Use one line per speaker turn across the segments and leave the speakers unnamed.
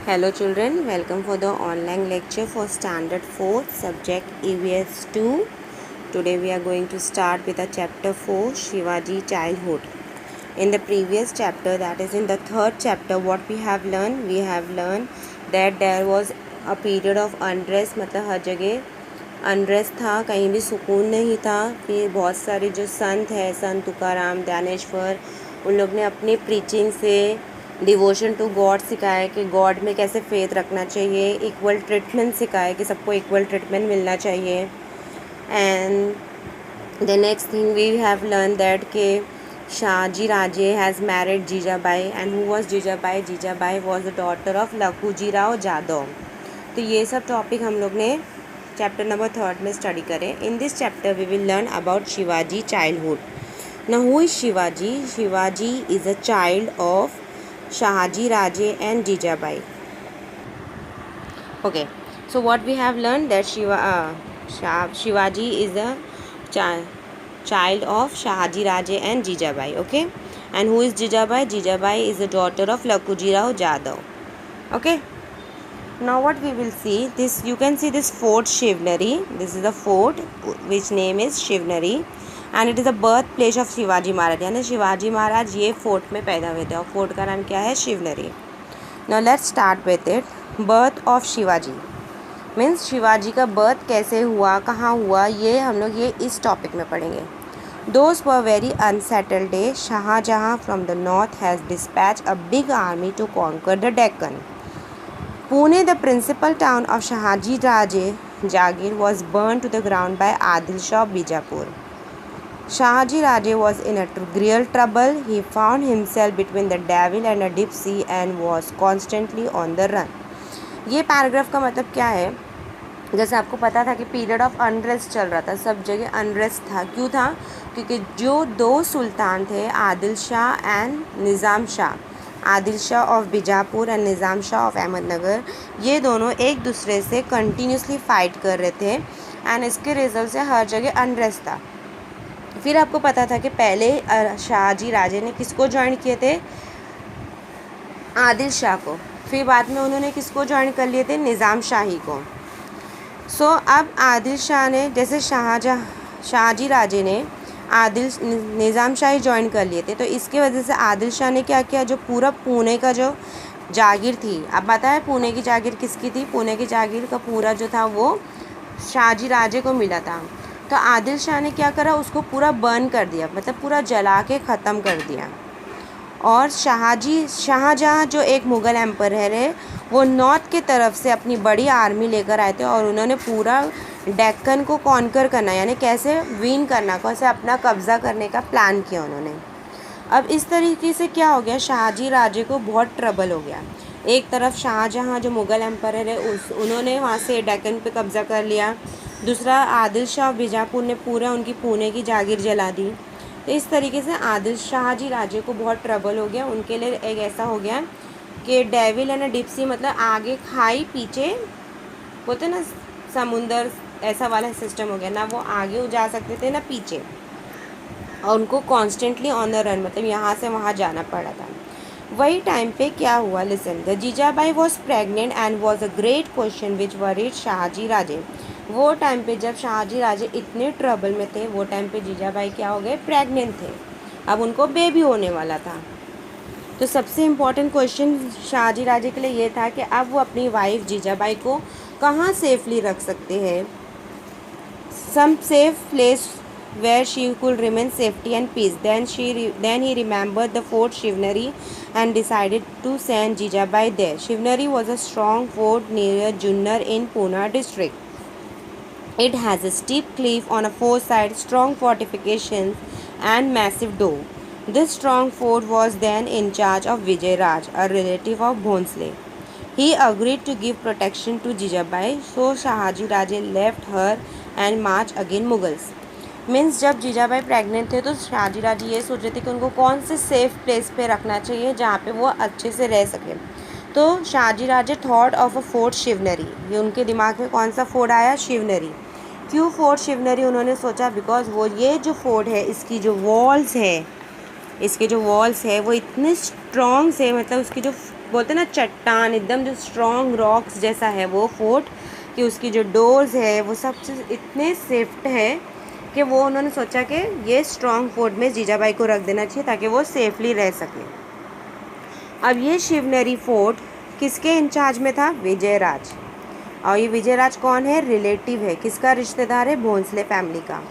Hello children, welcome for the online lecture for standard 4 subject EVS 2. Today we are going to start with the chapter 4 Shivaji childhood. In the previous chapter, that is in the third chapter, what we have learned that there was a period of unrest, मतलब हर जगह unrest था, कहीं भी सुकून नहीं था। फिर बहुत सारे जो संत हैं, संत तुकाराम, ज्ञानेश्वर, उन लोग ने अपनी प्रीचिंग से डिवोशन टू गॉड सिखाया कि गॉड में कैसे फेथ रखना चाहिए, इक्वल ट्रीटमेंट सिखाया कि सबको इक्वल ट्रीटमेंट मिलना चाहिए। And the next thing we have learn that के Shahaji Raje has married Jijabai. And who was Jijabai? Jijabai was the daughter of Lakhuji Rao Jadhav. तो ये सब टॉपिक हम लोग ने चैप्टर नंबर 3 में स्टडी करें। In this chapter we will learn about Shivaji childhood. Now who is Shivaji? Shivaji is a child of Shahaji Raje and Jijabai. Okay, so what we have learned that Shivaji is a child of Shahaji Raje and Jijabai. Okay, and who is Jijabai? Jijabai is the daughter of Lakhuji Rao Jadhav. Okay, now what we will see, this you can see this fort Shivneri. This is the fort which name is Shivneri. And it is the birth place of Shivaji Maharaj, यानी शिवाजी महाराज ये fort में पैदा हुए थे और fort का नाम क्या है? Shivneri. Now let's start with it. Birth of Shivaji means Shivaji का बर्थ कैसे हुआ, कहाँ हुआ, ये हम लोग ये इस टॉपिक में पढ़ेंगे। Those were very unsettled day. Shahjahan from the north has dispatch a big army to conquer the Deccan. Pune, the principal town of Shahaji Raje jagir, was burn to the ground by Adil Shah of Bijapur. Shahaji Raje was in a real trouble. He found himself between the devil and a deep sea and was constantly on the run. ये paragraph का मतलब क्या है? जैसे आपको पता था कि पीरियड ऑफ अनरेस्ट चल रहा था, सब जगह अनरेस्ट था। क्यों था? क्योंकि जो दो सुल्तान थे, Adil Shah and Nizam Shah, Adil Shah of Bijapur and Nizam Shah of Ahmednagar, ये दोनों एक दूसरे से कंटिन्यूसली फाइट कर रहे थे एंड इसके रिजल्ट से हर जगह अनरेस्ट था। फिर आपको पता था कि पहले शाहजी राजे ने किसको ज्वाइन किए थे? आदिल शाह को। फिर बाद में उन्होंने किसको ज्वाइन कर लिए थे? निज़ाम शाही को। सो अब आदिल शाह ने, जैसे शाहजी राजे ने निज़ाम शाही ज्वाइन कर लिए थे, तो इसके वजह से आदिल शाह ने क्या किया, जो पूरा पुणे का जो जागीर थी, अब पता है पुणे की जागीर किसकी थी? पुणे की जागीर का पूरा जो था वो शाहजी राजे को मिला था। तो आदिल शाह ने क्या करा, उसको पूरा बर्न कर दिया, मतलब पूरा जला के ख़त्म कर दिया। और शाहजहाँ जो एक मुग़ल एम्पायर है, वो नॉर्थ के तरफ से अपनी बड़ी आर्मी लेकर आए थे और उन्होंने पूरा डेक्कन को कॉन्कर करना, यानी कैसे विन करना, कैसे अपना कब्ज़ा करने का प्लान किया उन्होंने। अब इस तरीके से क्या हो गया, शाहजी राजे को बहुत ट्रबल हो गया। एक तरफ शाहजहाँ जो मुग़ल एम्पायर है उन्होंने वहाँ से डेक्कन पे कब्ज़ा कर लिया, दूसरा आदिल शाह बीजापुर ने पूरा उनकी पुणे की जागीर जला दी। तो इस तरीके से आदिल शाहजी राजे को बहुत ट्रबल हो गया। उनके लिए एक ऐसा हो गया कि डेविल एंड डिप सी, मतलब आगे खाई पीछे होते ना समुंदर, ऐसा वाला सिस्टम हो गया ना, वो आगे जा सकते थे ना पीछे, और उनको कॉन्स्टेंटली ऑन द रन, मतलब यहाँ से वहाँ जाना पड़ा था। वही टाइम पे क्या हुआ, listen, the Jijabai was pregnant and was a great question which worried Shahaji Raje. वो टाइम पे जब शाहजी राजे इतने ट्रबल में थे, वो टाइम पे जीजाबाई क्या हो गए, प्रेग्नेंट थे, अब उनको बेबी होने वाला था। तो सबसे इम्पॉर्टेंट क्वेश्चन शाहजी राजे के लिए ये था कि अब वो अपनी वाइफ जीजाबाई को कहाँ सेफली रख सकते हैं, some safe place where she could remain safety and peace. Then he remembered the fort Shivneri and decided to send Jijabai there. Shivneri was a strong fort near Junnar in Pune district. It has a steep cliff on a four sides, strong fortifications and massive dome. This strong fort was then in charge of Vijay Raj, a relative of Bhonsle. He agreed to give protection to Jijabai, so Shahaji Raje left her and marched against Mughals. Means जब Jijabai pregnant थे तो शाहजी राजे ये सोच रहे थे कि उनको कौन से सेफ़ प्लेस पे रखना चाहिए जहाँ पे वो अच्छे से रह सकें। तो शाहजी राजे thought of a fort Shivneri, ये उनके दिमाग में कौन सा फोर्ट आया? शिवनरी। क्यों फोर्ट शिवनरी उन्होंने सोचा? बिकॉज वो ये जो फोर्ट है, इसकी जो वॉल्स है, इसके जो वॉल्स है वो इतने स्ट्रॉन्ग से, मतलब उसकी जो बोलते हैं ना चट्टान, एकदम जो स्ट्रॉन्ग रॉक्स जैसा है वो फोर्ट, कि उसकी जो डोर्स है वो सब चीज़ इतने सेफ्ट है कि वो उन्होंने सोचा कि ये स्ट्रॉन्ग फोर्ट में जीजाबाई को रख देना चाहिए ताकि वो सेफली रह सके। अब ये शिवनेरी फोर्ट किसके इंचार्ज में था? विजयराज। और ये विजयराज कौन है? रिलेटिव है, किसका रिश्तेदार है? भोंसले फैमिली का।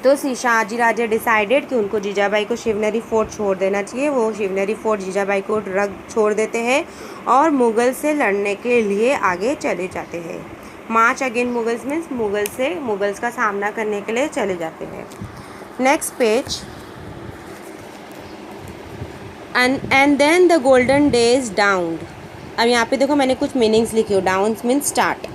तो शाहजी राजे डिसाइडेड कि उनको जीजाबाई को शिवनेरी फोर्ट छोड़ देना चाहिए। वो शिवनेरी फोर्ट जीजाबाई को रख छोड़ देते हैं और मुग़ल से लड़ने के लिए आगे चले जाते हैं। March again Mughals means Mughals का सामना करने के लिए चले जाते हैं। Next page. And then the golden days dawned. अब यहाँ पे देखो मैंने कुछ मीनिंग्स लिखी हो। Dawn means start.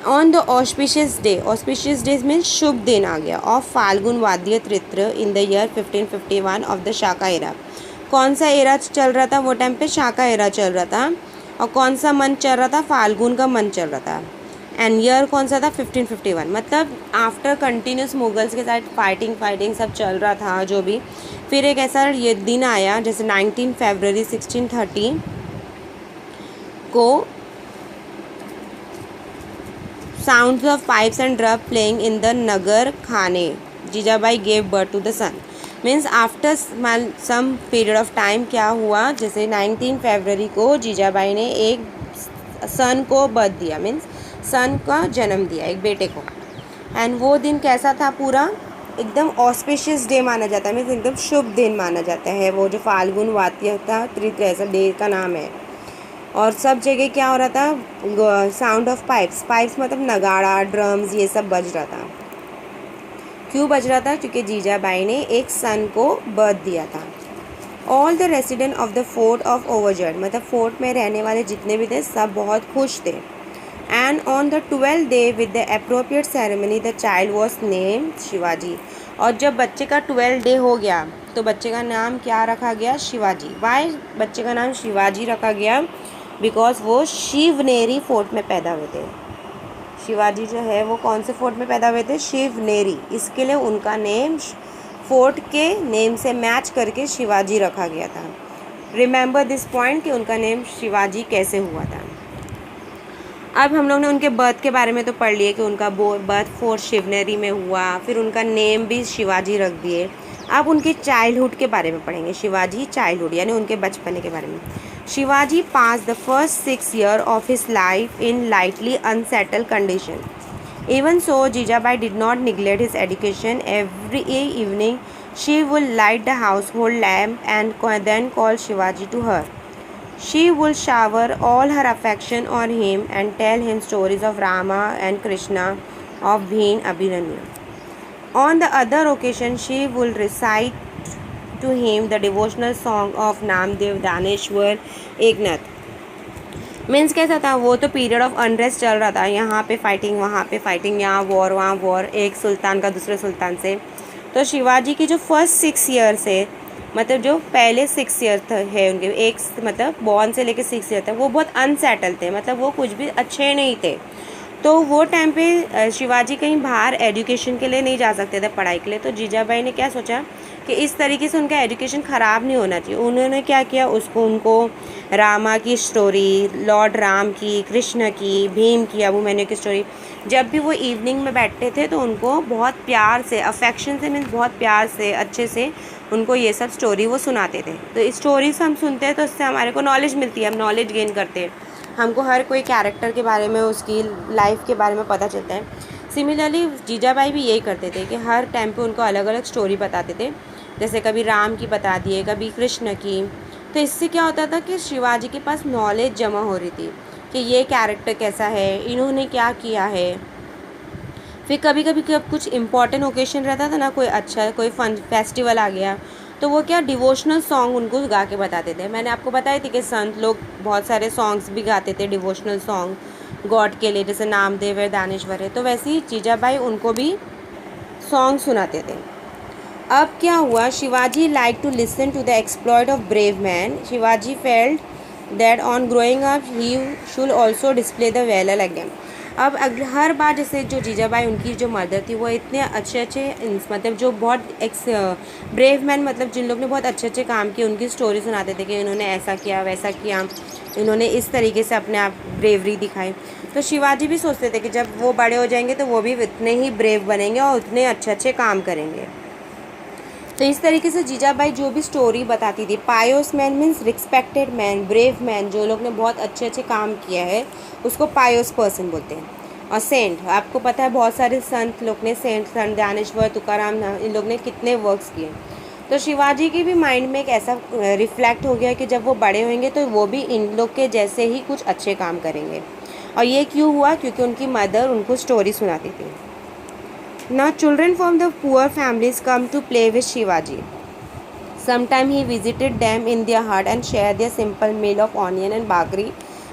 On the auspicious day, auspicious days means शुभ दिन आ गया, of Phalgun Vadya Tritiya in the year 1551 of the Shaka era. कौन सा एरा चल रहा था वो टाइम पे? शाका एरा चल रहा था। और कौन सा मंथ चल रहा था? फाल्गुन का मंथ चल रहा था। एंड ईयर कौन सा था? 1551। मतलब आफ्टर कंटिन्यूस मुगल्स के साथ फाइटिंग सब चल रहा था जो भी, फिर एक ऐसा ये दिन आया जैसे 19 फरवरी 1630 को sounds of pipes and drum playing in the nagar khane Jijabai gave birth to the son. Means after some period of time क्या हुआ, जैसे 19 फरवरी को जीजाबाई ने एक सन को बर्थ दिया, मीन्स सन का जन्म दिया, एक बेटे को। एंड वो दिन कैसा था? पूरा एकदम ऑस्पिशियस डे माना जाता है, मीन्स एकदम शुभ दिन माना जाता है। वो जो फाल्गुन वाद्य था तृतीय, ऐसा डे का नाम है। और सब जगह क्या हो रहा था? साउंड ऑफ पाइप्स मतलब नगाड़ा, ड्रम्स, ये सब बज रहा था। क्यों बज रहा था? क्योंकि जीजाबाई ने एक सन को बर्थ दिया था। All the resident of the fort of overjoyed, मतलब फोर्ट में रहने वाले जितने भी थे सब बहुत खुश थे। And on the 12th day with the appropriate ceremony the child was name Shivaji. और जब बच्चे का 12 डे हो गया तो बच्चे का नाम क्या रखा गया? शिवाजी। वाई बच्चे का नाम शिवाजी रखा गया? बिकॉज वो शिवनेरी फोर्ट में पैदा हुए थे। शिवाजी जो है वो कौन से फोर्ट में पैदा हुए थे? शिवनेरी। इसके लिए उनका नेम फोर्ट के नेम से मैच करके शिवाजी रखा गया था। रिमेंबर दिस पॉइंट कि उनका नेम शिवाजी कैसे हुआ था। अब हम लोग ने उनके बर्थ के बारे में तो पढ़ लिए कि उनका बर्थ फोर्ट शिवनेरी में हुआ, फिर उनका नेम भी शिवाजी रख दिए। अब उनके चाइल्डहुड के बारे में पढ़ेंगे, शिवाजी चाइल्डहुड यानी उनके बचपने के बारे में। Shivaji passed the first 6 years of his life in lightly unsettled condition. Even so, Jijabai did not neglect his education. Every evening, she would light the household lamp and then call Shivaji to her. She would shower all her affection on him and tell him stories of Rama and Krishna, of Bhim Abhimanyu. On the other occasion, she would recite to him the devotional song of Namdev, Daneshwar, Eknath. Means कैसा था? वो तो period of unrest चल रहा था, यहाँ पे fighting, वहाँ पे फाइटिंग, यहाँ वॉर, वहाँ वॉर, एक सुल्तान का दूसरे सुल्तान से। तो शिवाजी की जो फर्स्ट 6 ईयर्स है, मतलब जो पहले 6 ईयर है उनके, एक मतलब बॉर्न से लेके 6 ईयर तक वो बहुत अनसेटल थे, मतलब वो कुछ भी अच्छे नहीं थे। तो वो टाइम पे शिवाजी कहीं बाहर एजुकेशन के लिए नहीं जा सकते थे, पढ़ाई के लिए। तो जीजाबाई ने क्या सोचा कि इस तरीके से उनका एजुकेशन ख़राब नहीं होना चाहिए। उन्होंने क्या किया, उनको रामा की स्टोरी, लॉर्ड राम की, कृष्ण की, भीम की, अभिमन्यु की स्टोरी, जब भी वो इवनिंग में बैठते थे तो उनको बहुत प्यार से, अफेक्शन से, मीन्स बहुत प्यार से, अच्छे से उनको ये सब स्टोरी वो सुनाते थे। तो इस स्टोरी से हम सुनते हैं तो इससे हमारे को नॉलेज मिलती है, हम नॉलेज गेन करते हैं, हमको हर कोई कैरेक्टर के बारे में, उसकी लाइफ के बारे में पता चलता है। सिमिलरली जीजाबाई भी यही करते थे कि हर टाइम पे उनको अलग अलग स्टोरी बताते थे, जैसे कभी राम की बता दिए, कभी कृष्ण की। तो इससे क्या होता था कि शिवाजी के पास नॉलेज जमा हो रही थी कि ये कैरेक्टर कैसा है, इन्होंने क्या किया है। फिर कभी कभी कुछ इम्पॉर्टेंट ओकेजन रहता था ना, कोई अच्छा कोई फन फेस्टिवल आ गया, तो वो क्या डिवोशनल सॉन्ग उनको गा के बताते थे। मैंने आपको बताई थी कि संत लोग बहुत सारे सॉन्ग्स भी गाते थे, डिवोशनल सॉन्ग गॉड के लिए, जैसे नामदेव है, दानेश्वर है। तो वैसे ही जीजाबाई उनको भी सॉन्ग सुनाते थे। अब क्या हुआ, Shivaji like to listen to the exploit of brave man. Shivaji felt that on growing up he should also display the valour again. अब हर बार जैसे जो जीजाबाई उनकी जो मदर थी वो इतने अच्छे मतलब जो बहुत ब्रेव मैन, मतलब जिन लोग ने बहुत अच्छे काम किए, उनकी स्टोरी सुनाते थे कि इन्होंने ऐसा किया वैसा किया, इन्होंने इस तरीके से अपने आप ब्रेवरी दिखाई। तो शिवाजी भी सोचते थे कि जब वो बड़े हो जाएंगे तो वो भी इतने ही ब्रेव बनेंगे और उतने अच्छे काम करेंगे। तो इस तरीके से जीजाबाई जो भी स्टोरी बताती थी, pious man means respected man, brave man, जो लोग ने बहुत अच्छे काम किया है उसको पायोस पर्सन बोलते हैं। और सेंट, आपको पता है बहुत सारे संत लोग ने, संत ज्ञानेश्वर, तुकाराम, इन लोग ने कितने वर्क्स किए। तो शिवाजी की भी माइंड में एक ऐसा रिफ्लेक्ट हो गया कि जब वो बड़े होंगे तो वो भी इन लोग के जैसे ही कुछ अच्छे काम करेंगे। और ये क्यों हुआ? क्योंकि उनकी मदर उनको स्टोरी सुनाती थी। Now children from the poor families come to play with Shivaji. Sometime he visited them in their hut and shared their simple meal of onion and bakri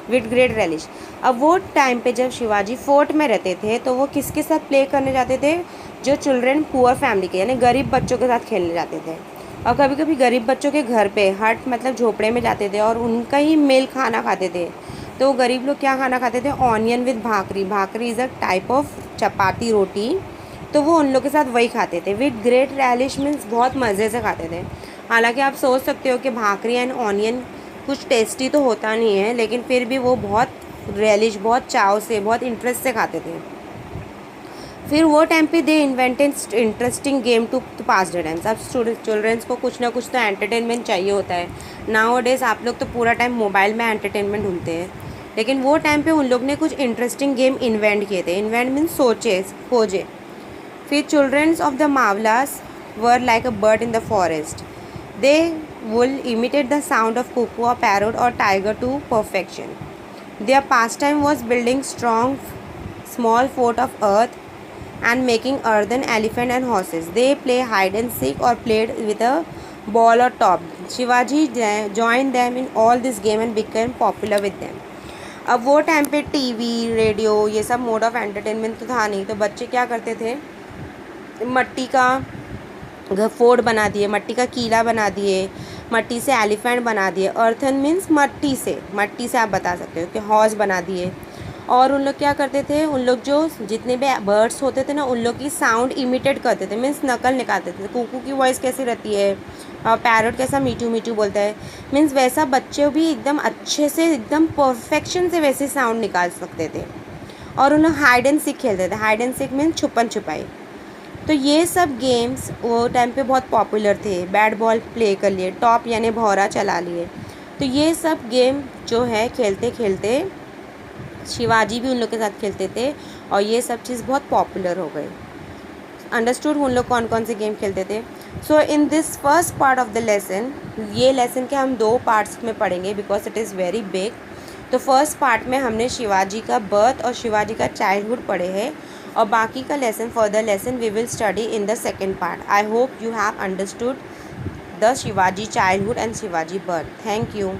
with great relish. अब वो time पे जब Shivaji fort में रहते थे तो वो किसके साथ प्ले करने जाते थे? जो चिल्ड्रन पुअर फैमिली के, यानी गरीब बच्चों के साथ खेलने जाते थे। और कभी कभी गरीब बच्चों के घर पे, हट मतलब झोपड़े में जाते थे और उनका ही मेल खाना खाते थे। तो वो गरीब लोग क्या खाना खाते थे? Onion with bhakri. Bhakri is a type of chapati roti, तो वो उन लोग के साथ वही खाते थे। विद ग्रेट रैलिश मीन्स बहुत मज़े से खाते थे। हालांकि आप सोच सकते हो कि भाकरी एंड ऑनियन कुछ टेस्टी तो होता नहीं है, लेकिन फिर भी वो बहुत रैलिश, बहुत चाव से, बहुत इंटरेस्ट से खाते थे। फिर वो टाइम पे they invented interesting game to pass the times. अब चिल्ड्रंस को कुछ ना कुछ तो एंटरटेनमेंट चाहिए होता है। नाउ डेज आप लोग तो पूरा टाइम मोबाइल में एंटरटेनमेंट ढूंढते हैं, लेकिन वो टाइम पे उन लोग ने कुछ इंटरेस्टिंग गेम इन्वेंट किए थे। इन्वेंट मीन्स सोचे, खोजे। फिर children of the Mavlas were like a bird in the forest. They will imitate the sound of cuckoo or parrot or tiger to perfection. Their pastime was building small fort of earth and making earthen elephant and horses. They play hide and seek or played with a ball or top. Shivaji joined them in all this game and became popular with them. अब वो time पे TV, radio, ये सब mode of entertainment तो था नहीं, तो बच्चे क्या करते थे? मट्टी का फोर्ट बना दिए, मट्टी का किला बना दिए, मट्टी से एलिफेंट बना दिए। अर्थन मीन्स मट्टी से आप बता सकते हो कि हॉर्स बना दिए। और उन लोग क्या करते थे? उन लोग जो जितने भी बर्ड्स होते थे ना, उन लोग की साउंड इमिटेट करते थे, मीन्स नकल निकालते थे। कुकू की वॉइस कैसी रहती है और पैरट कैसा मीठू मीठू बोलता है, मीन्स वैसा बच्चे भी एकदम अच्छे से, एकदम परफेक्शन से वैसे साउंड निकाल सकते थे। और उन लोग हाइड एंड सीक खेलते थे। हाइड एंड सीक मीन्स छुपन छुपाई। तो ये सब गेम्स वो टाइम पे बहुत पॉपुलर थे। बैट बॉल प्ले कर लिए, टॉप यानी भौरा चला लिए। तो ये सब गेम जो है खेलते खेलते शिवाजी भी उन लोग के साथ खेलते थे और ये सब चीज़ बहुत पॉपुलर हो गई। अंडरस्टूड उन लोग कौन कौन से गेम खेलते थे। So in this first part of the lesson, ये लेसन के हम 2 पार्ट्स में पढ़ेंगे because it is very big. तो फर्स्ट पार्ट में हमने शिवाजी का बर्थ और शिवाजी का चाइल्डहुड पढ़े हैं, और बाकी का lesson, further lesson we will study in the second part. I hope you have understood the Shivaji childhood and Shivaji birth. Thank you.